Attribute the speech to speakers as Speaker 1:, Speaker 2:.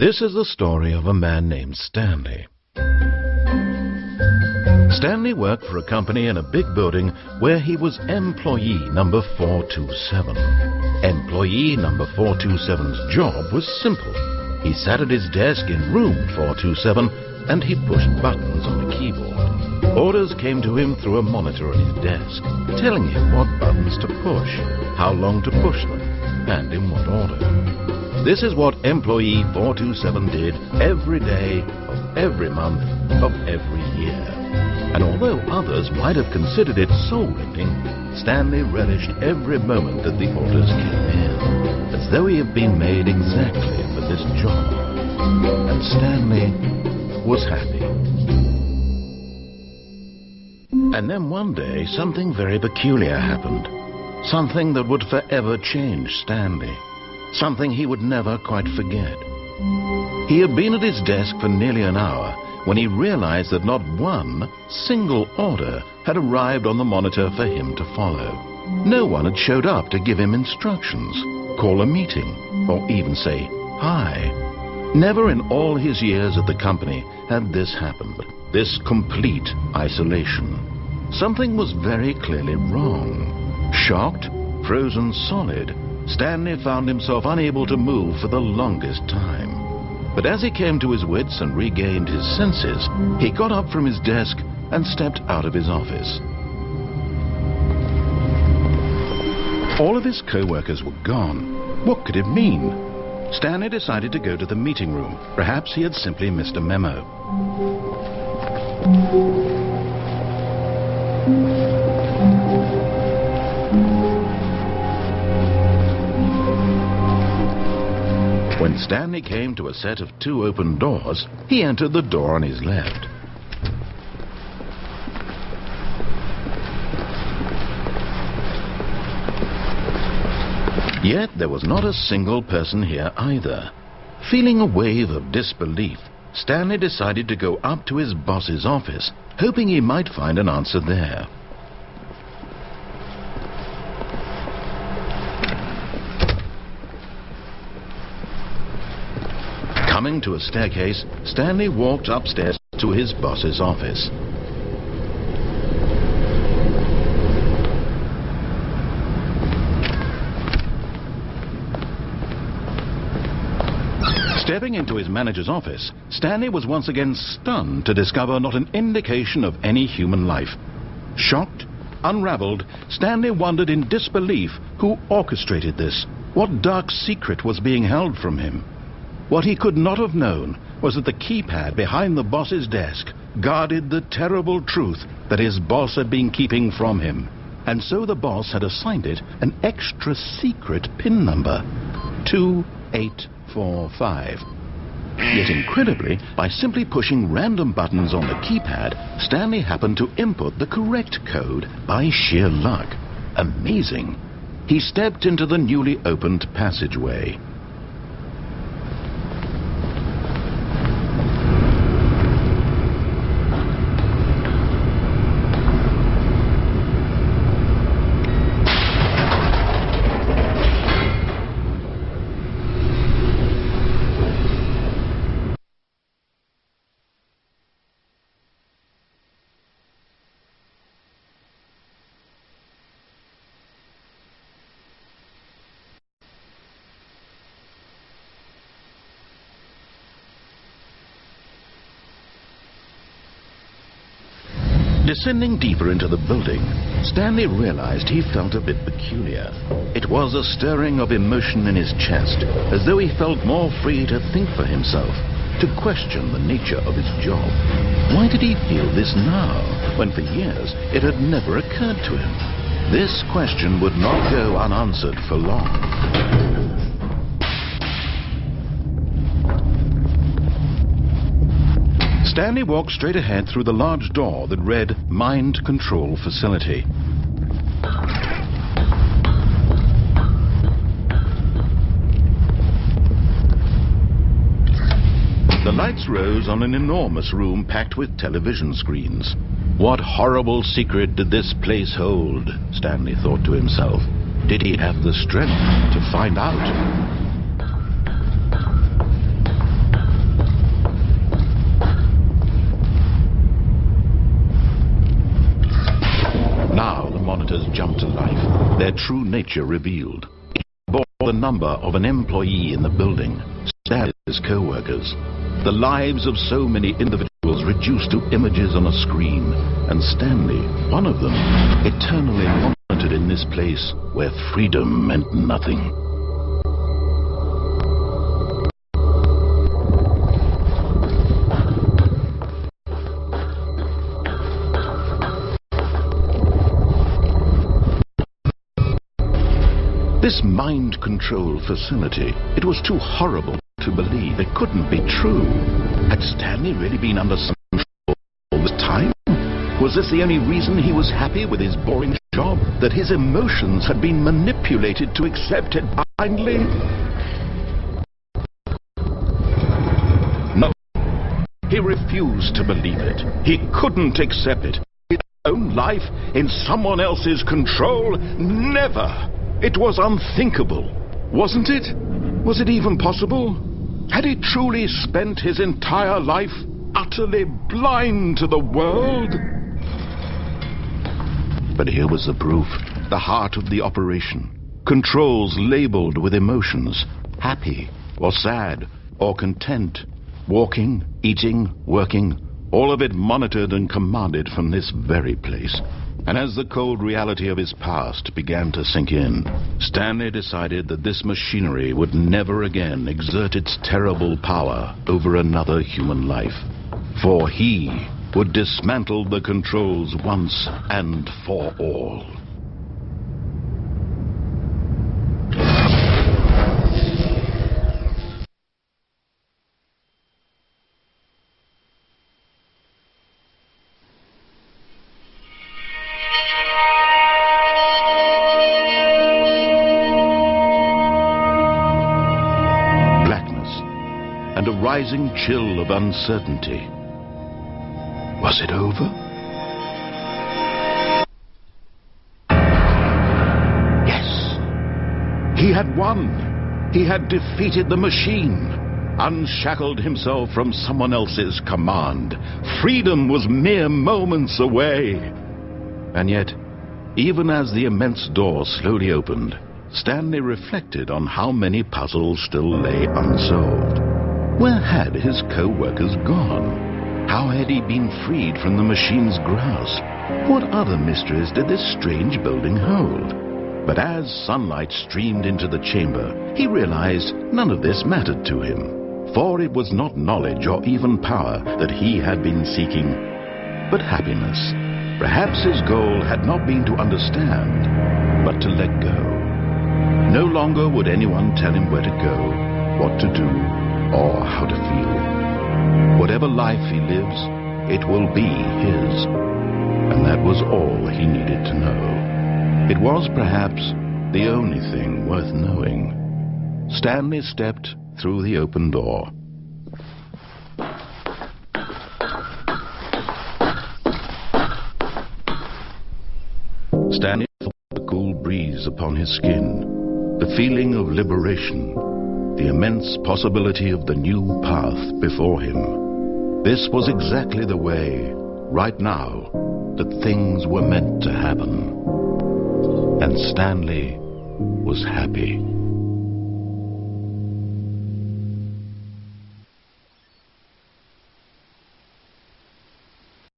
Speaker 1: This is the story of a man named Stanley. Stanley worked for a company in a big building where he was employee number 427. Employee number 427's job was simple. He sat at his desk in room 427 and he pushed buttons on a keyboard. Orders came to him through a monitor on his desk, telling him what buttons to push, how long to push them, and in what order. This is what employee 427 did every day of every month of every year. And although others might have considered it soul-rending, Stanley relished every moment that the orders came in, as though he had been made exactly for this job. And Stanley was happy. And then one day, something very peculiar happened. Something that would forever change Stanley. Something he would never quite forget. He had been at his desk for nearly an hour when he realized that not one single order had arrived on the monitor for him to follow. No one had showed up to give him instructions, call a meeting, or even say hi. Never in all his years at the company had this happened, this complete isolation. Something was very clearly wrong. Shocked, frozen solid, Stanley found himself unable to move for the longest time. But as he came to his wits and regained his senses, he got up from his desk and stepped out of his office. All of his co-workers were gone. What could it mean? Stanley decided to go to the meeting room. Perhaps he had simply missed a memo. When Stanley came to a set of 2 open doors, he entered the door on his left. Yet there was not a single person here either. Feeling a wave of disbelief, Stanley decided to go up to his boss's office, hoping he might find an answer there. Coming to a staircase, Stanley walked upstairs to his boss's office. Stepping into his manager's office, Stanley was once again stunned to discover not an indication of any human life. Shocked, unraveled, Stanley wondered in disbelief who orchestrated this, what dark secret was being held from him. What he could not have known was that the keypad behind the boss's desk guarded the terrible truth that his boss had been keeping from him. And so the boss had assigned it an extra secret PIN number, 2845. Yet incredibly, by simply pushing random buttons on the keypad, Stanley happened to input the correct code by sheer luck. Amazing. He stepped into the newly opened passageway. Descending deeper into the building, Stanley realized he felt a bit peculiar. It was a stirring of emotion in his chest, as though he felt more free to think for himself, to question the nature of his job. Why did he feel this now, when for years it had never occurred to him? This question would not go unanswered for long. Stanley walked straight ahead through the large door that read Mind Control Facility. The lights rose on an enormous room packed with television screens. What horrible secret did this place hold? Stanley thought to himself. Did he have the strength to find out? characters jumped to life, their true nature revealed. It bore the number of an employee in the building, Stanley's co-workers, the lives of so many individuals reduced to images on a screen, and Stanley, one of them, eternally monitored in this place where freedom meant nothing. This mind control facility, it was too horrible to believe. It couldn't be true. Had Stanley really been under some control all this time? Was this the only reason he was happy with his boring job? That his emotions had been manipulated to accept it blindly? No. He refused to believe it. He couldn't accept it. His own life in someone else's control? Never! It was unthinkable, wasn't it? Was it even possible? Had he truly spent his entire life utterly blind to the world? But here was the proof, the heart of the operation. Controls labeled with emotions, happy or sad or content, walking, eating, working, all of it monitored and commanded from this very place. And as the cold reality of his past began to sink in, Stanley decided that this machinery would never again exert its terrible power over another human life. For he would dismantle the controls once and for all. And a rising chill of uncertainty. Was it over? Yes. He had won. He had defeated the machine, unshackled himself from someone else's command. Freedom was mere moments away. And yet, even as the immense door slowly opened, Stanley reflected on how many puzzles still lay unsolved. Where had his co-workers gone? How had he been freed from the machine's grasp? What other mysteries did this strange building hold? But as sunlight streamed into the chamber, he realized none of this mattered to him. For it was not knowledge or even power that he had been seeking, but happiness. Perhaps his goal had not been to understand, but to let go. No longer would anyone tell him where to go, what to do, or how to feel. Whatever life he lives, it will be his. And that was all he needed to know. It was perhaps the only thing worth knowing. Stanley stepped through the open door. Stanley felt the cool breeze upon his skin, the feeling of liberation, the immense possibility of the new path before him. This was exactly the way, right now, that things were meant to happen. And Stanley was happy.